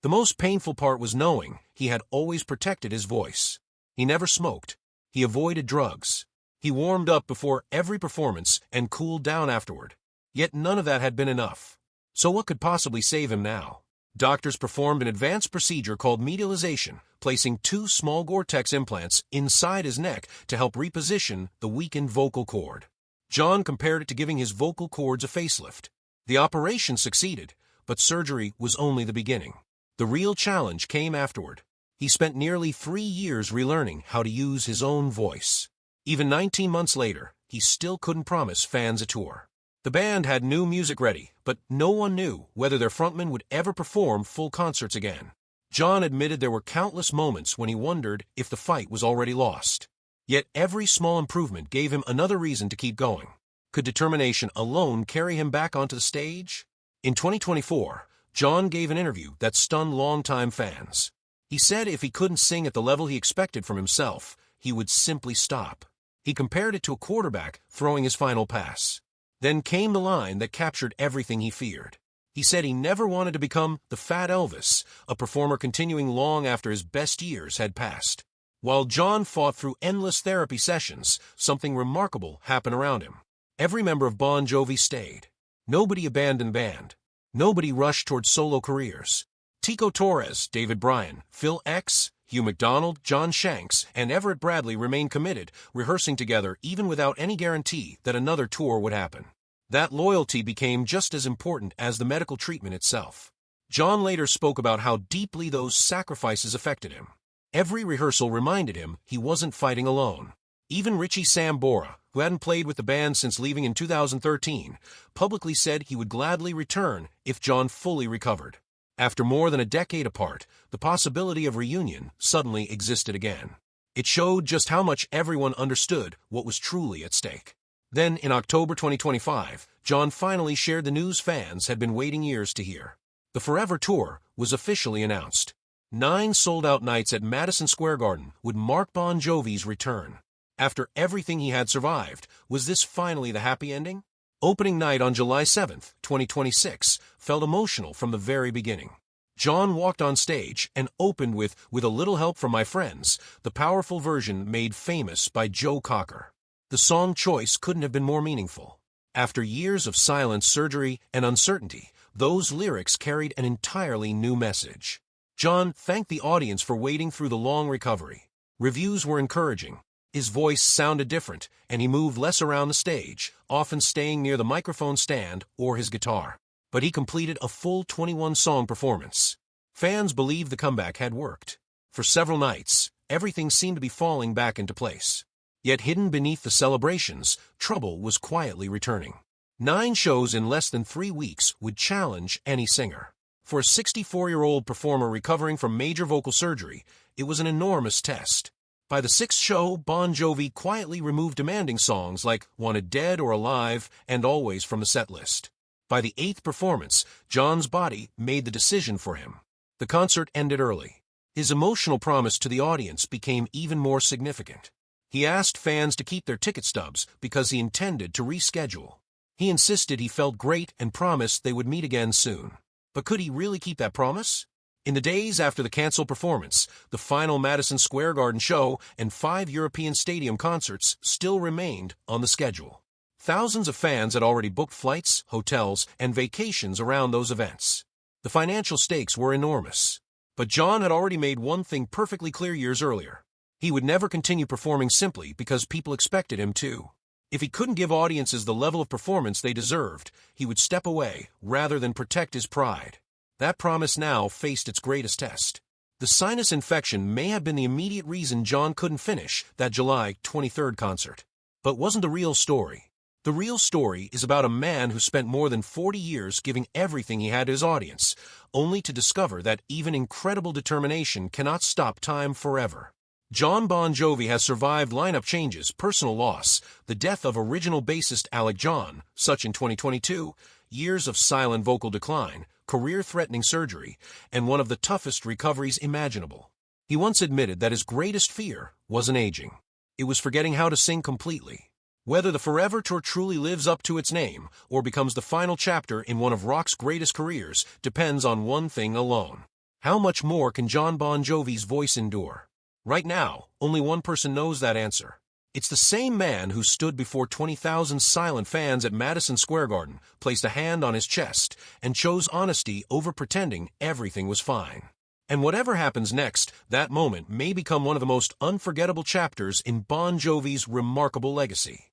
The most painful part was knowing he had always protected his voice. He never smoked. He avoided drugs. He warmed up before every performance and cooled down afterward. Yet none of that had been enough. So what could possibly save him now? Doctors performed an advanced procedure called medialization, placing 2 small Gore-Tex implants inside his neck to help reposition the weakened vocal cord. Jon compared it to giving his vocal cords a facelift. The operation succeeded, but surgery was only the beginning. The real challenge came afterward. He spent nearly 3 years relearning how to use his own voice. Even 19 months later, he still couldn't promise fans a tour. The band had new music ready, but no one knew whether their frontman would ever perform full concerts again. Jon admitted there were countless moments when he wondered if the fight was already lost. Yet every small improvement gave him another reason to keep going. Could determination alone carry him back onto the stage? In 2024, Jon gave an interview that stunned longtime fans. He said if he couldn't sing at the level he expected from himself, he would simply stop. He compared it to a quarterback throwing his final pass. Then came the line that captured everything he feared. He said he never wanted to become the Fat Elvis, a performer continuing long after his best years had passed. While Jon fought through endless therapy sessions, something remarkable happened around him. Every member of Bon Jovi stayed. Nobody abandoned the band. Nobody rushed toward solo careers. Tico Torres, David Bryan, Phil X, Hugh McDonald, John Shanks, and Everett Bradley remained committed, rehearsing together even without any guarantee that another tour would happen. That loyalty became just as important as the medical treatment itself. Jon later spoke about how deeply those sacrifices affected him. Every rehearsal reminded him he wasn't fighting alone. Even Richie Sambora, who hadn't played with the band since leaving in 2013, publicly said he would gladly return if Jon fully recovered. After more than a decade apart, the possibility of reunion suddenly existed again. It showed just how much everyone understood what was truly at stake. Then, in October 2025, Jon finally shared the news fans had been waiting years to hear. The Forever Tour was officially announced. 9 sold-out nights at Madison Square Garden would mark Bon Jovi's return. After everything he had survived, was this finally the happy ending? Opening night on July 7, 2026, felt emotional from the very beginning. Jon walked on stage and opened with a Little Help from My Friends, the powerful version made famous by Joe Cocker. The song choice couldn't have been more meaningful. After years of silence, surgery, and uncertainty, those lyrics carried an entirely new message. Jon thanked the audience for waiting through the long recovery. Reviews were encouraging. His voice sounded different, and he moved less around the stage, often staying near the microphone stand or his guitar. But he completed a full 21-song performance. Fans believed the comeback had worked. For several nights, everything seemed to be falling back into place. Yet hidden beneath the celebrations, trouble was quietly returning. 9 shows in less than 3 weeks would challenge any singer. For a 64-year-old performer recovering from major vocal surgery, it was an enormous test. By the 6th show, Bon Jovi quietly removed demanding songs like Wanted Dead or Alive and Always from the set list. By the 8th performance, Jon's body made the decision for him. The concert ended early. His emotional promise to the audience became even more significant. He asked fans to keep their ticket stubs because he intended to reschedule. He insisted he felt great and promised they would meet again soon. But could he really keep that promise? In the days after the canceled performance, the final Madison Square Garden show and 5 European stadium concerts still remained on the schedule. Thousands of fans had already booked flights, hotels, and vacations around those events. The financial stakes were enormous. But Jon had already made one thing perfectly clear years earlier. He would never continue performing simply because people expected him to. If he couldn't give audiences the level of performance they deserved, he would step away rather than protect his pride. That promise now faced its greatest test. The sinus infection may have been the immediate reason Jon couldn't finish that July 23rd concert. But wasn't the real story. The real story is about a man who spent more than 40 years giving everything he had to his audience, only to discover that even incredible determination cannot stop time forever. Jon Bon Jovi has survived lineup changes, personal loss, the death of original bassist Alec John, such in 2022, years of silent vocal decline, career-threatening surgery, and one of the toughest recoveries imaginable. He once admitted that his greatest fear wasn't aging. It was forgetting how to sing completely. Whether the Forever Tour truly lives up to its name or becomes the final chapter in one of rock's greatest careers depends on one thing alone: How much more can Jon Bon Jovi's voice endure? Right now, only one person knows that answer. It's the same man who stood before 20,000 silent fans at Madison Square Garden, placed a hand on his chest, and chose honesty over pretending everything was fine. And whatever happens next, that moment may become one of the most unforgettable chapters in Bon Jovi's remarkable legacy.